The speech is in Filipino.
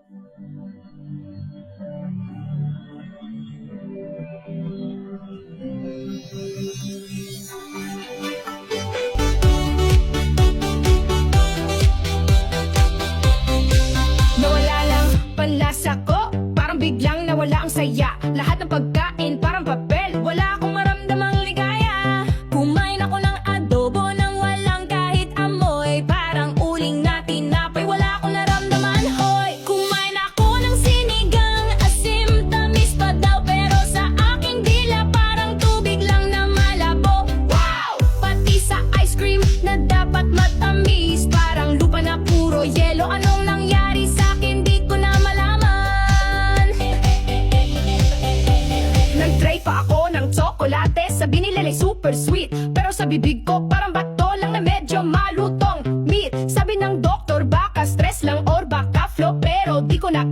Nawala lang panlasa ko, parang biglang nawala ang saya. Lahat ng pagkain parang papel, wala akong maramdamang ligaya. Kumain ako ng adobo nang walang kahit amoy, parang uling na tinapay, wala akong naramdaman, hoy. Kumain ako ng sinigang, asim, tamis pa daw, pero sa aking dila parang tubig lang na malabo. Wow! Pati sa ice cream na dapat matamis, parang lupa na puro yelo. Anong nangyari sa akin, di ko na malaman. Nag-try pa ako ng tsokolate, sabi nila ay super sweet, pero sa bibig ko parang bato lang na medyo malutong meat. Sabi ng doktor baka stress lang or baka flow, pero di ko na